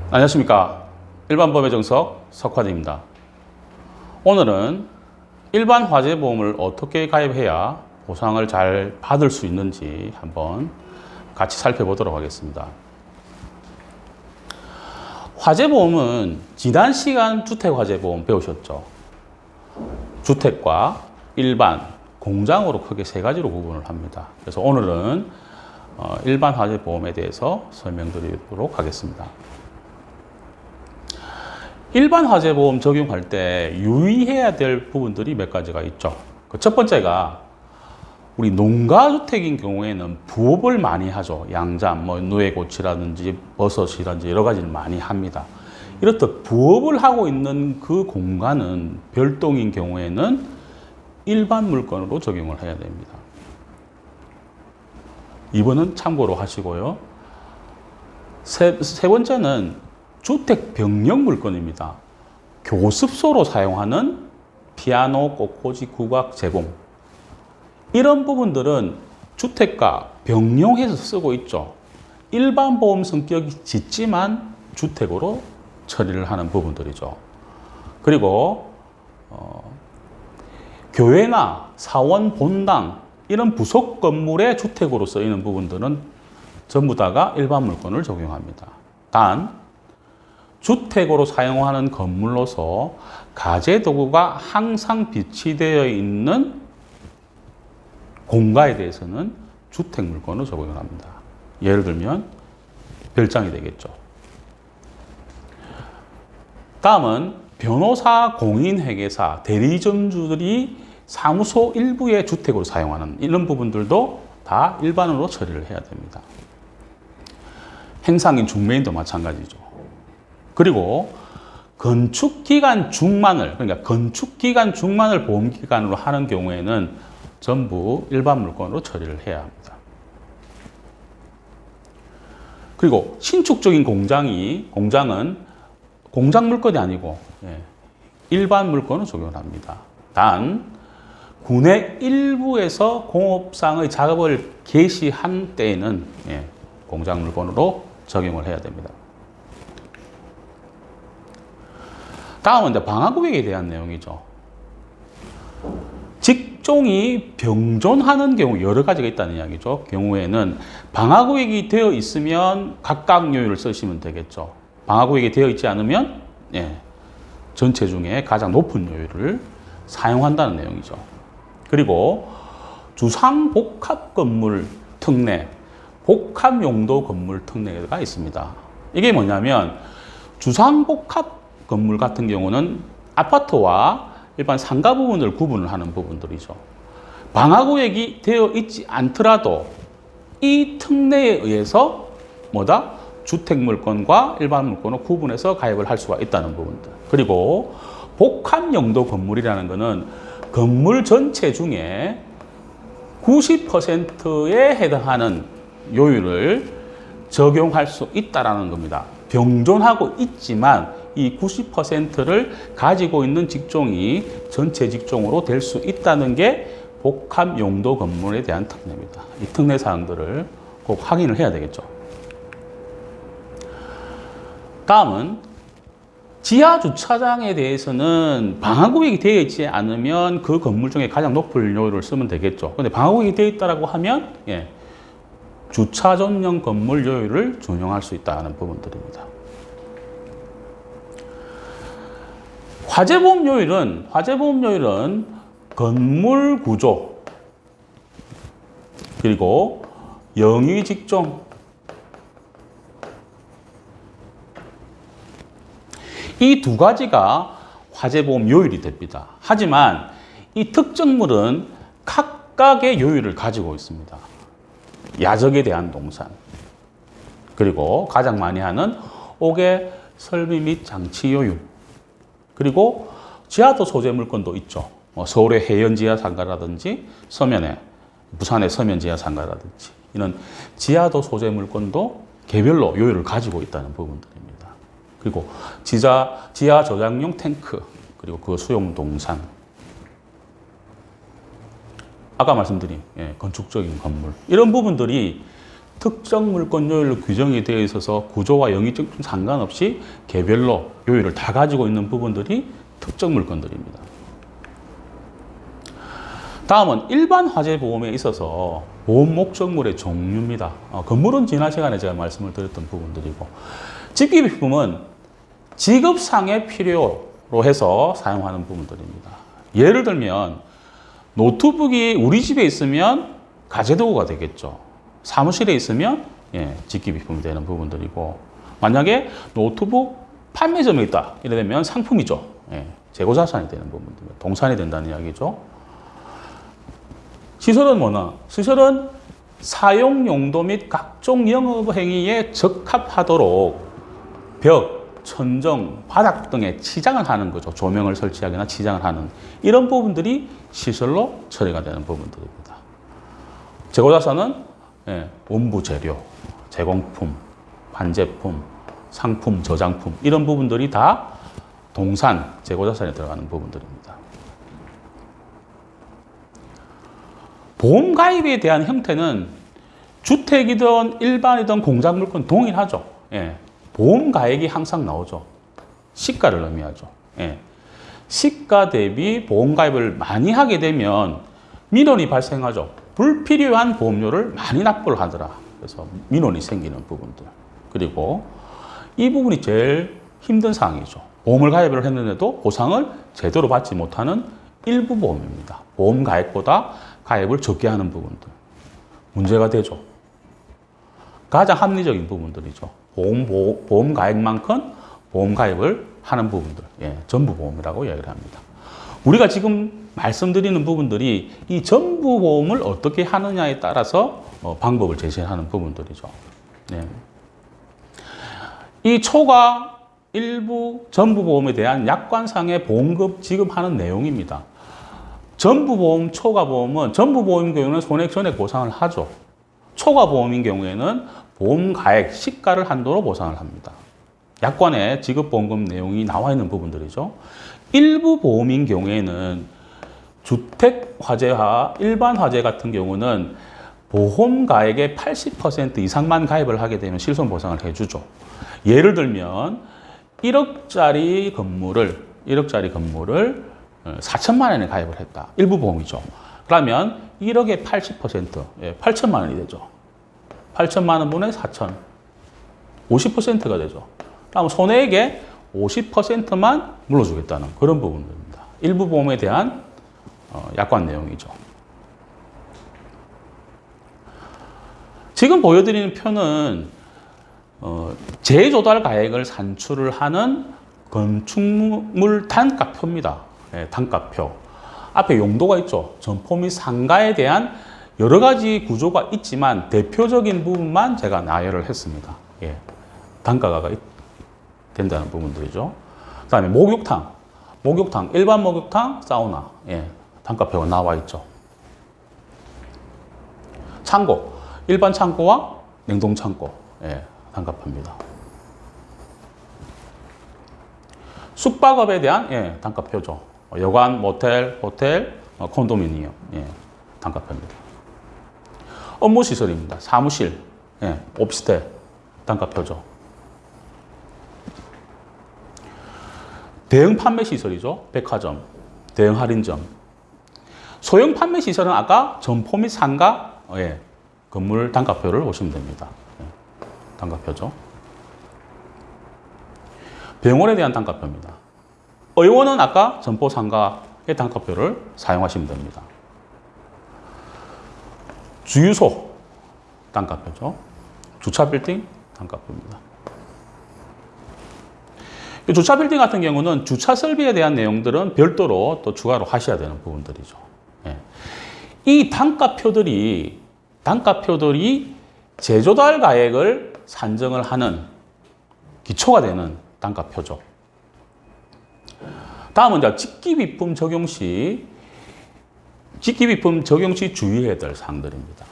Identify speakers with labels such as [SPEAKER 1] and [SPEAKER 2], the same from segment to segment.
[SPEAKER 1] 안녕하십니까. 일반보험의 정석 석화대입니다. 오늘은 일반 화재보험을 어떻게 가입해야 보상을 잘 받을 수 있는지 한번 같이 살펴보도록 하겠습니다. 화재보험은 지난 시간 주택화재보험 배우셨죠? 주택과 일반, 공장으로 크게 세 가지로 구분을 합니다. 그래서 오늘은 일반 화재보험에 대해서 설명드리도록 하겠습니다. 일반 화재보험 적용할 때 유의해야 될 부분들이 몇 가지가 있죠. 그 첫 번째가 우리 농가주택인 경우에는 부업을 많이 하죠. 양잠, 누에고치라든지 버섯이라든지 여러 가지를 많이 합니다. 이렇듯 부업을 하고 있는 그 공간은 별동인 경우에는 일반 물건으로 적용을 해야 됩니다. 이번은 참고로 하시고요. 세 번째는 주택 병력 물건입니다. 교습소로 사용하는 피아노, 꽃꽂이, 국악, 제공. 이런 부분들은 주택과 병용해서 쓰고 있죠. 일반 보험 성격이 짙지만 주택으로 처리를 하는 부분들이죠. 그리고 교회나 사원, 본당 이런 부속 건물의 주택으로 쓰이는 부분들은 전부 다가 일반 물건을 적용합니다. 단 주택으로 사용하는 건물로서 가재도구가 항상 비치되어 있는 공가에 대해서는 주택물건으로 적용을 합니다. 예를 들면 별장이 되겠죠. 다음은 변호사, 공인회계사, 대리점주들이 사무소 일부의 주택으로 사용하는 이런 부분들도 다 일반으로 처리를 해야 됩니다. 행상인 중매인도 마찬가지죠. 그리고 건축기간 중만을, 그러니까 건축기간 중만을 보험기간으로 하는 경우에는 전부 일반 물건으로 처리를 해야 합니다. 그리고 신축적인 공장은 공장 물건이 아니고 일반 물건으로 적용을 합니다. 단 군의 일부에서 공업상의 작업을 개시한 때에는 공장 물건으로 적용을 해야 됩니다. 다음은 이제 방화구역에 대한 내용이죠. 직종이 병존하는 경우 여러 가지가 있다는 이야기죠. 경우에는 방화구역이 되어 있으면 각각 요율을 쓰시면 되겠죠. 방화구역이 되어 있지 않으면 전체 중에 가장 높은 요율을 사용한다는 내용이죠. 그리고 주상복합 건물 특례, 복합용도 건물 특례가 있습니다. 이게 뭐냐면 주상복합 건물 같은 경우는 아파트와 일반 상가 부분을 구분을 하는 부분들이죠. 방화구역이 되어 있지 않더라도 이 특례에 의해서 주택물건과 일반 물건을 구분해서 가입을 할 수가 있다는 부분들. 그리고 복합용도 건물이라는 것은 건물 전체 중에 90%에 해당하는 요율을 적용할 수 있다는 겁니다. 병존하고 있지만 이 90%를 가지고 있는 직종이 전체 직종으로 될 수 있다는 게 복합 용도 건물에 대한 특례입니다. 이 특례 사항들을 꼭 확인을 해야 되겠죠. 다음은 지하 주차장에 대해서는 방화구역이 되어 있지 않으면 그 건물 중에 가장 높은 요율을 쓰면 되겠죠. 근데 방화구역이 되어 있다고 하면 주차 전용 건물 요율을 준용할 수 있다는 부분들입니다. 화재보험 요율은 건물 구조, 그리고 영위 직종, 이 두 가지가 화재보험 요율이 됩니다. 하지만 이 특정물은 각각의 요율을 가지고 있습니다. 야적에 대한 동산, 그리고 가장 많이 하는 옥외 설비 및 장치 요율, 그리고 지하도 소재 물건도 있죠. 서울의 해연지하 상가라든지 부산의 서면지하 상가라든지 이런 지하도 소재 물건도 개별로 요율을 가지고 있다는 부분들입니다. 그리고 지하 저장용 탱크, 그리고 그 수용 동산, 아까 말씀드린 건축적인 건물 이런 부분들이 특정 물권료율로 규정이 되어 있어서 구조와 영위적 상관없이 개별로 요율을 다 가지고 있는 부분들이 특정 물건들입니다. 다음은 일반 화재 보험에 있어서 보험 목적물의 종류입니다. 건물은 지난 시간에 제가 말씀을 드렸던 부분들이고, 직기비품은 직업상의 필요로 해서 사용하는 부분들입니다. 예를 들면 노트북이 우리 집에 있으면 가재도구가 되겠죠. 사무실에 있으면 직기비품이 되는 부분들이고, 만약에 노트북 판매점에 있다 이래 되면 상품이죠. 재고자산이 되는 부분들, 동산이 된다는 이야기죠. 시설은 뭐나? 시설은 사용 용도 및 각종 영업 행위에 적합하도록 벽, 천정, 바닥 등에 치장을 하는 거죠. 조명을 설치하거나 치장을 하는 이런 부분들이 시설로 처리가 되는 부분들입니다. 재고자산은 원부 재료, 제공품, 반제품, 상품, 저장품 이런 부분들이 다 동산, 재고자산에 들어가는 부분들입니다. 보험 가입에 대한 형태는 주택이든 일반이든 공작 물건 동일하죠. 보험 가액이 항상 나오죠. 시가를 의미하죠. 시가 대비 보험 가입을 많이 하게 되면 민원이 발생하죠. 불필요한 보험료를 많이 납부를 하더라. 그래서 민원이 생기는 부분들. 그리고 이 부분이 제일 힘든 사항이죠. 보험을 가입을 했는데도 보상을 제대로 받지 못하는 일부 보험입니다. 보험 가입보다 가입을 적게 하는 부분들. 문제가 되죠. 가장 합리적인 부분들이죠. 보험 가입만큼 보험 가입을 하는 부분들. 전부 보험이라고 이야기를 합니다. 우리가 지금 말씀드리는 부분들이 이 전부 보험을 어떻게 하느냐에 따라서 방법을 제시하는 부분들이죠. 이 초과 일부 전부 보험에 대한 약관상의 보험금 지급하는 내용입니다. 전부 보험, 초과 보험은 전부 보험인 경우는 손해 전액 보상을 하죠. 초과 보험인 경우에는 보험 가액, 시가를 한도로 보상을 합니다. 약관에 지급 보험금 내용이 나와 있는 부분들이죠. 일부 보험인 경우에는 주택 화재와 일반 화재 같은 경우는 보험 가액의 80% 이상만 가입을 하게 되면 실손 보상을 해주죠. 예를 들면 1억짜리 건물을 4천만 원에 가입을 했다. 일부 보험이죠. 그러면 1억의 80%, 8천만 원이 되죠. 8천만 원 분의 4천, 50%가 되죠. 그럼 손해액의 50%만 물러주겠다는 그런 부분입니다. 일부 보험에 대한 약관 내용이죠. 지금 보여드리는 표는 재조달 가액을 산출을 하는 건축물 단가표입니다. 단가표. 앞에 용도가 있죠. 점포 및 상가에 대한 여러 가지 구조가 있지만 대표적인 부분만 제가 나열을 했습니다. 단가가 된다는 부분들이죠. 그 다음에 목욕탕, 일반 목욕탕, 사우나, 단가표가 나와 있죠. 창고, 일반 창고와 냉동 창고, 단가표입니다. 숙박업에 대한 단가표죠. 여관, 모텔, 호텔, 콘도미니엄, 단가표입니다. 업무시설입니다. 사무실, 오피스텔, 단가표죠. 대형 판매시설이죠. 백화점, 대형 할인점. 소형 판매시설은 아까 점포 및 상가, 건물 단가표를 보시면 됩니다. 단가표죠. 병원에 대한 단가표입니다. 의원은 아까 점포 상가의 단가표를 사용하시면 됩니다. 주유소 단가표죠. 주차 빌딩 단가표입니다. 주차 빌딩 같은 경우는 주차 설비에 대한 내용들은 별도로 또 추가로 하셔야 되는 부분들이죠. 이 단가표들이 재조달 가액을 산정을 하는 기초가 되는 단가표죠. 다음은 이제 직기비품 적용 시 주의해야 될 사항들입니다.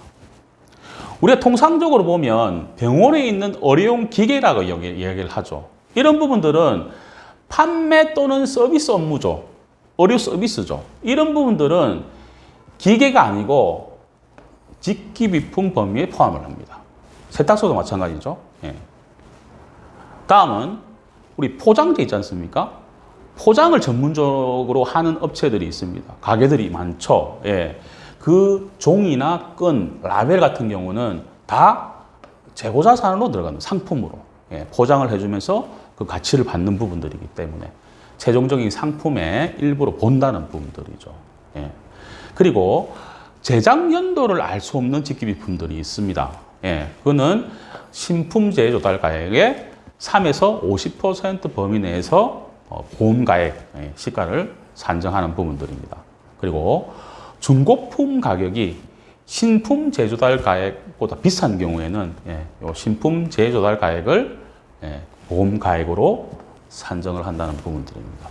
[SPEAKER 1] 우리가 통상적으로 보면 병원에 있는 의료용 기계라고 이야기를 하죠. 이런 부분들은 판매 또는 서비스 업무죠. 의료 서비스죠. 이런 부분들은 기계가 아니고 직기비품 범위에 포함을 합니다. 세탁소도 마찬가지죠. 예. 다음은 우리 포장재 있지 않습니까? 포장을 전문적으로 하는 업체들이 있습니다. 가게들이 많죠. 예. 그 종이나 끈, 라벨 같은 경우는 다 재고자산으로 들어가는 상품으로 포장을 해주면서 그 가치를 받는 부분들이기 때문에 최종적인 상품의 일부로 본다는 부분들이죠. 예. 그리고 제작 연도를 알 수 없는 직기비품들이 있습니다. 예. 그거는 신품제 조달 가액의 3에서 50% 범위 내에서 보험 가액 시가를 산정하는 부분들입니다. 그리고 중고품 가격이 신품 재조달 가액보다 비싼 경우에는 신품 재조달 가액을 보험 가액으로 산정을 한다는 부분들입니다.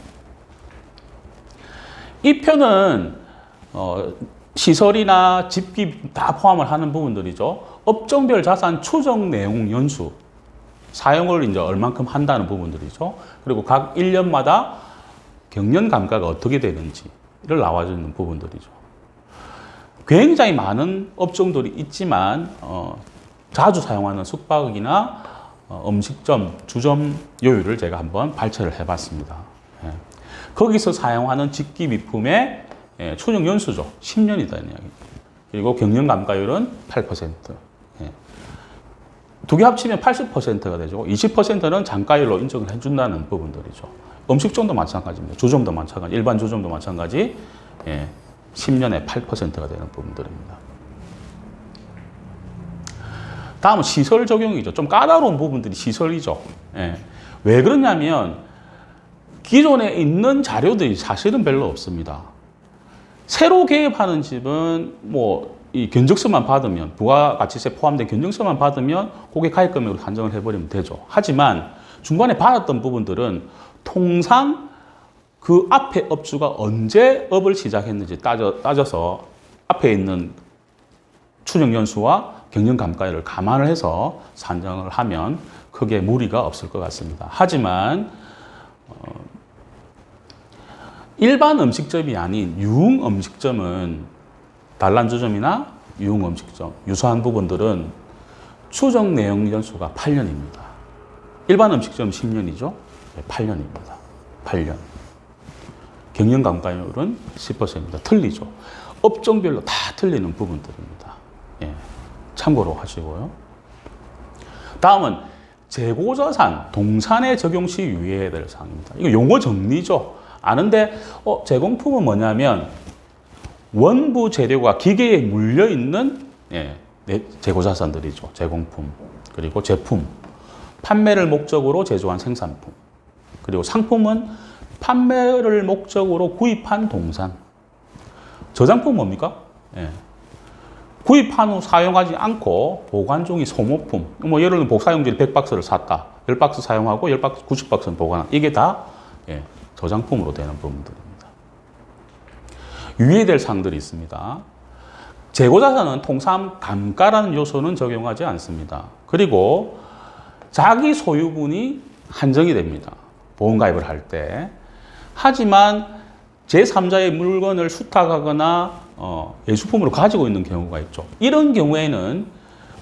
[SPEAKER 1] 이 표는 시설이나 집기 다 포함을 하는 부분들이죠. 업종별 자산 추정 내용 연수, 사용을 이제 얼만큼 한다는 부분들이죠. 그리고 각 1년마다 경년 감가가 어떻게 되는지를 나와주는 부분들이죠. 굉장히 많은 업종들이 있지만 자주 사용하는 숙박이나 음식점, 주점 요율을 제가 한번 발췌를 해봤습니다. 예. 거기서 사용하는 직기비품의 추정 연수죠. 10년이다는 이야기입니다. 그리고 경년 감가율은 8%. 예. 두 개 합치면 80%가 되죠. 20%는 장가율로 인정을 해준다는 부분들이죠. 음식점도 마찬가지입니다. 주점도 마찬가지, 일반 주점도 마찬가지. 10년에 8%가 되는 부분들입니다. 다음은 시설 적용이죠. 좀 까다로운 부분들이 시설이죠. 예. 왜 그러냐면 기존에 있는 자료들이 사실은 별로 없습니다. 새로 개업하는 집은 이 견적서만 받으면, 부가가치세 포함된 견적서만 받으면 고객 가입금액으로 산정을 해버리면 되죠. 하지만 중간에 받았던 부분들은 통상 그 앞에 업주가 언제 업을 시작했는지 따져서 앞에 있는 추정연수와 경영감가율을 감안을 해서 산정을 하면 크게 무리가 없을 것 같습니다. 하지만 일반 음식점이 아닌 유흥 음식점은 단란주점이나 유흥 음식점, 유사한 부분들은 추정 내용 연수가 8년입니다. 일반 음식점 10년이죠. 8년입니다. 8년. 경영 감가율은 10%입니다. 틀리죠. 업종별로 다 틀리는 부분들입니다. 예, 참고로 하시고요. 다음은 재고자산, 동산에 적용 시 유의해야 될 사항입니다. 이거 용어 정리죠. 아는데 제공품은 뭐냐면 원부 재료가 기계에 물려 있는 재고자산들이죠. 제공품, 그리고 제품, 판매를 목적으로 제조한 생산품, 그리고 상품은 판매를 목적으로 구입한 동산. 저장품 뭡니까? 구입한 후 사용하지 않고 보관 중인 소모품. 예를 들면 복사용지를 100박스를 샀다. 10박스 사용하고 10박스, 90박스는 보관. 이게 다 저장품으로 되는 부분들입니다. 유의될 사항들이 있습니다. 재고자산은 통상 감가라는 요소는 적용하지 않습니다. 그리고 자기 소유분이 한정이 됩니다. 보험가입을 할 때. 하지만 제3자의 물건을 수탁하거나 예수품으로 가지고 있는 경우가 있죠. 이런 경우에는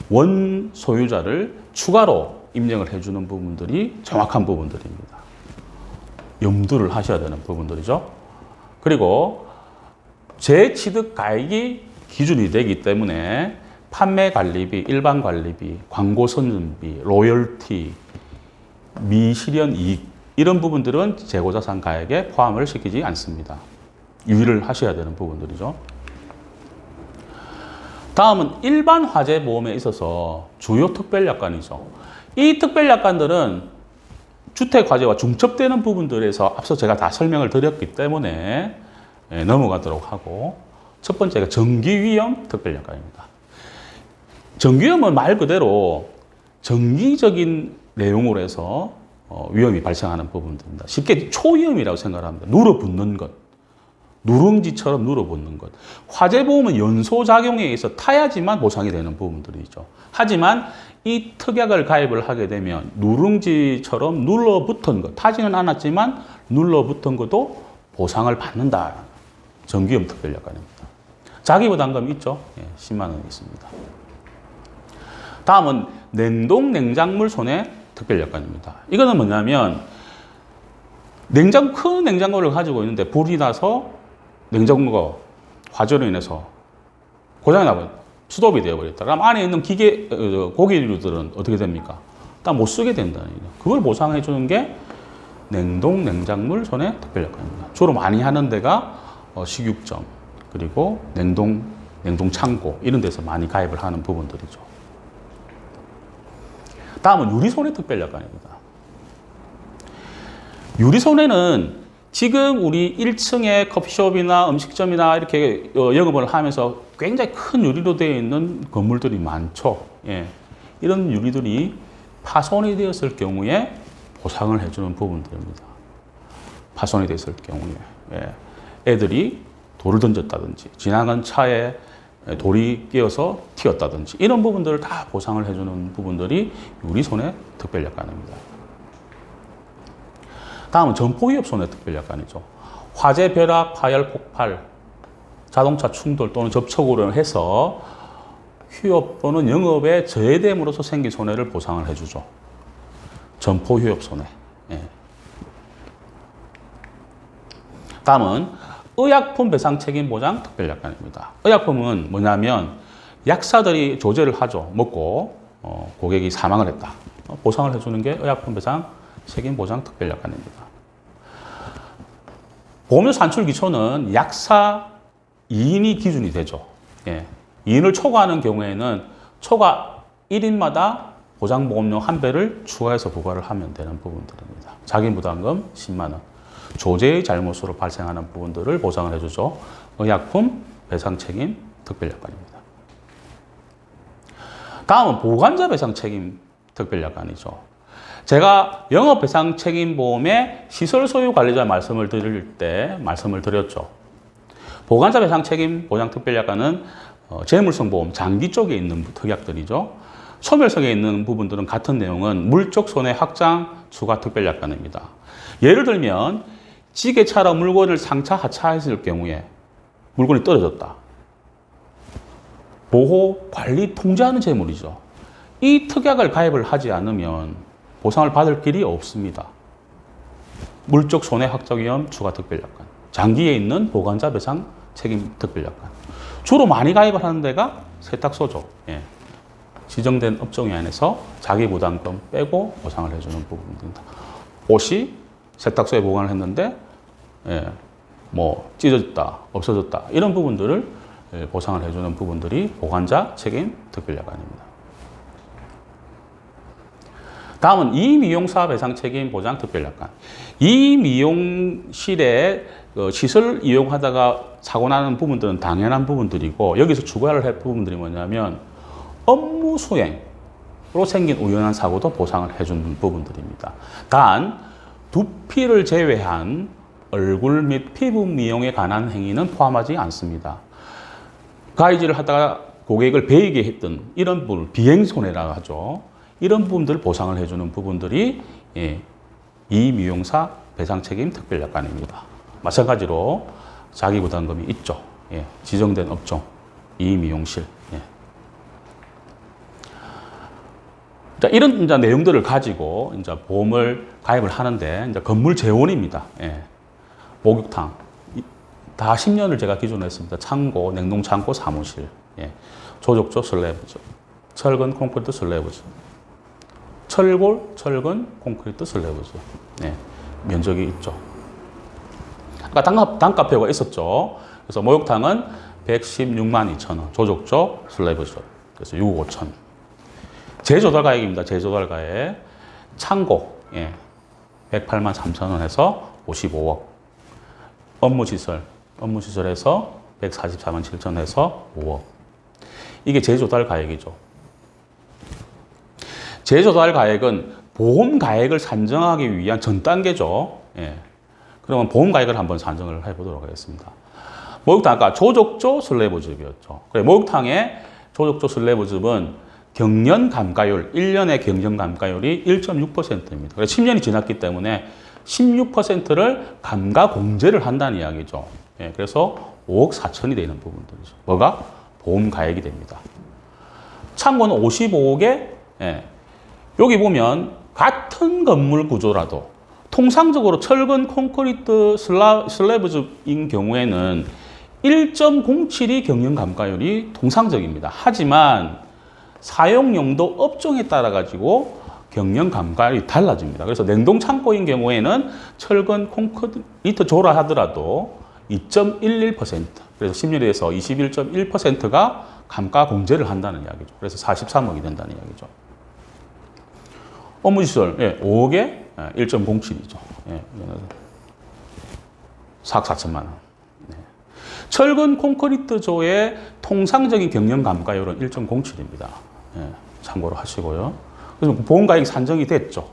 [SPEAKER 1] 원 소유자를 추가로 임명을 해주는 부분들이 정확한 부분들입니다. 염두를 하셔야 되는 부분들이죠. 그리고 재취득 가액이 기준이 되기 때문에 판매 관리비, 일반 관리비, 광고 선전비, 로열티, 미실현 이익 이런 부분들은 재고자산 가액에 포함을 시키지 않습니다. 유의를 하셔야 되는 부분들이죠. 다음은 일반 화재보험에 있어서 주요 특별약관이죠. 이 특별약관들은 주택화재와 중첩되는 부분들에서 앞서 제가 다 설명을 드렸기 때문에 넘어가도록 하고, 첫 번째가 전기위험 특별약관입니다. 전기위험은 말 그대로 전기적인 내용으로 해서 위험이 발생하는 부분들입니다. 쉽게 초위험이라고 생각을 합니다. 눌어붙는 것, 누룽지처럼 눌어붙는 것. 화재보험은 연소작용에 의해서 타야지만 보상이 되는 부분들이죠. 하지만 이 특약을 가입을 하게 되면 누룽지처럼 눌러붙은 것, 타지는 않았지만 눌러붙은 것도 보상을 받는다. 전기위험 특별약관입니다. 자기부담금 있죠? 10만 원 있습니다. 다음은 냉동 냉작물 손해 특별약관입니다. 이거는 뭐냐면 큰 냉장고를 가지고 있는데 불이 나서 냉장고가 화재로 인해서 고장이 나버려 스톱이 되어버렸다. 그럼 안에 있는 고기류들은 어떻게 됩니까? 딱 못 쓰게 된다는 얘기죠. 그걸 보상해 주는 게 냉동 냉작물 손해 특별약관입니다. 주로 많이 하는 데가 식육점 그리고 냉동 창고 이런 데서 많이 가입을 하는 부분들이죠. 다음은 유리손해 특별약관입니다. 유리손해는 지금 우리 1층에 커피숍이나 음식점이나 이렇게 영업을 하면서 굉장히 큰 유리로 되어 있는 건물들이 많죠. 예. 이런 유리들이 파손이 되었을 경우에 보상을 해주는 부분들입니다. 파손이 되었을 경우에. 예. 애들이 돌을 던졌다든지 지나간 차에 돌이 끼어서 튀었다든지 이런 부분들을 다 보상을 해주는 부분들이 유리손해 특별약관입니다. 다음은 점포위협 손해 특별약관이죠. 화재, 벼락, 파열, 폭발, 자동차 충돌 또는 접촉으로 해서 휴업 또는 영업에 저해됨으로써 생긴 손해를 보상을 해주죠. 점포위협 손해. 예. 다음은 의약품 배상 책임 보장 특별약관입니다. 의약품은 뭐냐면 약사들이 조제를 하죠. 먹고 고객이 사망을 했다. 보상을 해주는 게 의약품 배상 책임 보장 특별약관입니다. 보험료 산출 기초는 약사 2인이 기준이 되죠. 예. 2인을 초과하는 경우에는 초과 1인마다 보장보험료 1배를 추가해서 부과를 하면 되는 부분들입니다. 자기부담금 10만 원. 조제의 잘못으로 발생하는 부분들을 보상을 해주죠. 의약품 배상 책임 특별약관입니다. 다음은 보관자 배상 책임 특별약관이죠. 제가 영업배상 책임보험의 시설 소유 관리자 말씀을 드릴 때 말씀을 드렸죠. 보관자 배상 책임 보장 특별약관은 재물성 보험, 장기 쪽에 있는 특약들이죠. 소멸성에 있는 부분들은 같은 내용은 물적 손해 확장 추가 특별약관입니다. 예를 들면 지게차로 물건을 상차, 하차했을 경우에 물건이 떨어졌다. 보호, 관리, 통제하는 재물이죠. 이 특약을 가입을 하지 않으면 보상을 받을 길이 없습니다. 물적 손해 확장 위험 추가 특별약관. 장기에 있는 보관자 배상 책임 특별약관. 주로 많이 가입을 하는 데가 세탁소죠. 예. 지정된 업종에 한해서 자기 부담금 빼고 보상을 해주는 부분입니다. 옷이 세탁소에 보관을 했는데 찢어졌다, 없어졌다 이런 부분들을 보상을 해주는 부분들이 보관자 책임 특별약관입니다. 다음은 이미용사 배상 책임 보장 특별약관. 이 미용실에 시설 이용하다가 사고 나는 부분들은 당연한 부분들이고 여기서 추가를 할 부분들이 뭐냐면 업무 수행으로 생긴 우연한 사고도 보상을 해주는 부분들입니다. 단 두피를 제외한 얼굴 및 피부 미용에 관한 행위는 포함하지 않습니다. 가위질을 하다가 고객을 베이게 했던 이런 부분, 비행손해라고 하죠. 이런 부분들을 보상을 해주는 부분들이 이 미용사 배상 책임 특별약관입니다. 마찬가지로 자기 부담금이 있죠. 지정된 업종, 이 미용실. 자, 이런 이제 내용들을 가지고 이제 보험을 가입을 하는데 이제 건물 재원입니다. 목욕탕 다 10년을 제가 기준으로 했습니다. 창고, 냉동 창고, 사무실, 조족조 슬래브죠, 철근 콘크리트 슬래브죠, 철골, 철근 콘크리트 슬래브죠. 면적이 있죠. 아까 단가표가 있었죠. 그래서 목욕탕은 116만 2천 원, 조족조 슬래브죠. 그래서 6억 5천. 재조달 가액입니다. 재조달 가액. 창고, 108만 3천 원에서 55억. 업무시설에서 144만 7천 원에서 5억. 이게 재조달 가액이죠. 재조달 가액은 보험 가액을 산정하기 위한 전 단계죠. 그러면 보험 가액을 한번 산정을 해보도록 하겠습니다. 목욕탕 아까 조족조 슬래브즙이었죠. 그래, 목욕탕의 조족조 슬래브즙은 경년 감가율, 1년의 경년 감가율이 1.6%입니다. 그래서 10년이 지났기 때문에 16%를 감가 공제를 한다는 이야기죠. 그래서 5억 4천이 되는 부분들이죠. 뭐가? 보험 가액이 됩니다. 창고는 55억에 예. 여기 보면 같은 건물 구조라도 통상적으로 철근 콘크리트 슬래브인 경우에는 1.07이 경영 감가율이 통상적입니다. 하지만 사용 용도 업종에 따라 가지고 경영 감가율이 달라집니다. 그래서 냉동 창고인 경우에는 철근 콘크리트 조라 하더라도 2.11%, 그래서 심리에서 21.1%가 감가 공제를 한다는 이야기죠. 그래서 43억이 된다는 이야기죠. 업무시설, 5억에 1.07이죠. 4억 4천만 원. 철근 콘크리트조의 통상적인 경영 감가율은 1.07입니다. 참고로 하시고요. 그래서 보험가액이 산정이 됐죠.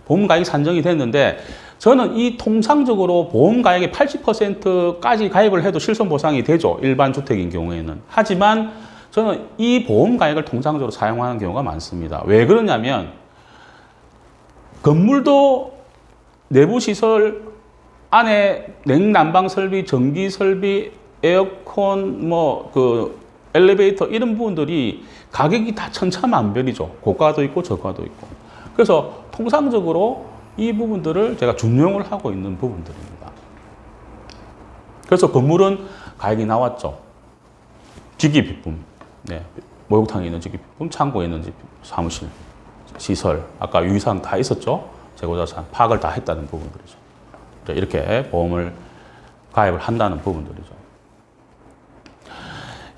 [SPEAKER 1] 보험가액이 산정이 됐는데 저는 이 통상적으로 보험가액의 80%까지 가입을 해도 실손보상이 되죠. 일반 주택인 경우에는. 하지만 저는 이 보험가액을 통상적으로 사용하는 경우가 많습니다. 왜 그러냐면 건물도 내부 시설 안에 냉난방 설비, 전기 설비, 에어컨, 엘리베이터 이런 부분들이 가격이 다 천차만별이죠. 고가도 있고 저가도 있고. 그래서 통상적으로 이 부분들을 제가 준용을 하고 있는 부분들입니다. 그래서 건물은 가격이 나왔죠. 기기비품, 목욕탕에 있는 기기비품, 창고에 있는 사무실, 시설, 아까 유의사항 다 있었죠. 재고자산 파악을 다 했다는 부분들이죠. 이렇게 보험을 가입을 한다는 부분들이죠.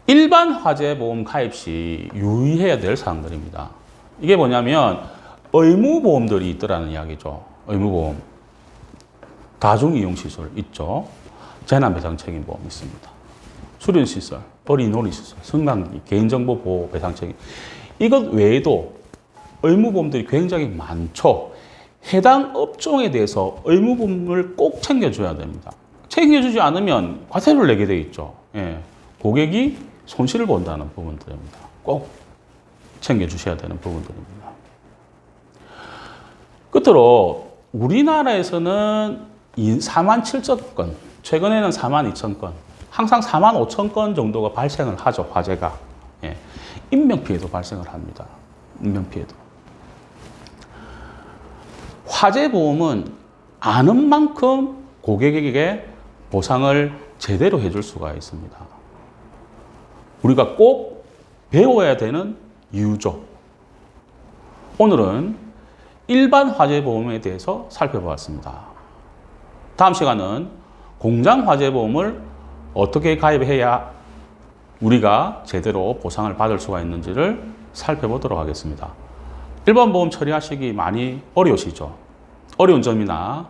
[SPEAKER 1] 일반 화재보험 가입 시 유의해야 될 사항들입니다. 이게 뭐냐면 의무보험들이 있더라는 이야기죠. 의무보험. 다중이용시설 있죠. 재난배상책임보험 있습니다. 수련시설, 어린이놀이시설, 성장기, 개인정보 보호 배상책임. 이것 외에도 의무보험들이 굉장히 많죠. 해당 업종에 대해서 의무보험을 꼭 챙겨줘야 됩니다. 챙겨주지 않으면 과태료를 내게 돼 있죠. 고객이 손실을 본다는 부분들입니다. 꼭 챙겨주셔야 되는 부분들입니다. 끝으로 우리나라에서는 4만 7천 건, 최근에는 4만 2천 건, 항상 4만 5천 건 정도가 발생을 하죠. 화재가. 인명피해도 발생을 합니다. 인명피해도. 화재보험은 아는 만큼 고객에게 보상을 제대로 해줄 수가 있습니다. 우리가 꼭 배워야 되는 이유죠. 오늘은 일반 화재보험에 대해서 살펴보았습니다. 다음 시간은 공장 화재보험을 어떻게 가입해야 우리가 제대로 보상을 받을 수가 있는지를 살펴보도록 하겠습니다. 일반 보험 처리하시기 많이 어려우시죠? 어려운 점이나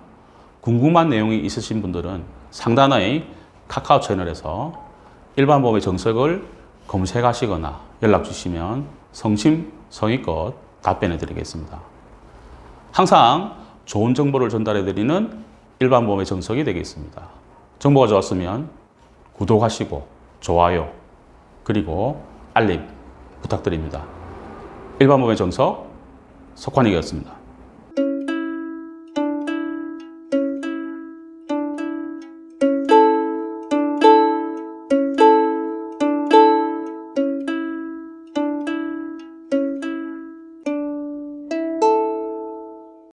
[SPEAKER 1] 궁금한 내용이 있으신 분들은 상단의 카카오 채널에서 일반 보험의 정석을 검색하시거나 연락 주시면 성심성의껏 답변해 드리겠습니다. 항상 좋은 정보를 전달해 드리는 일반 보험의 정석이 되겠습니다. 정보가 좋았으면 구독하시고 좋아요 그리고 알림 부탁드립니다. 일반 보험의 정석 석환익이었습니다.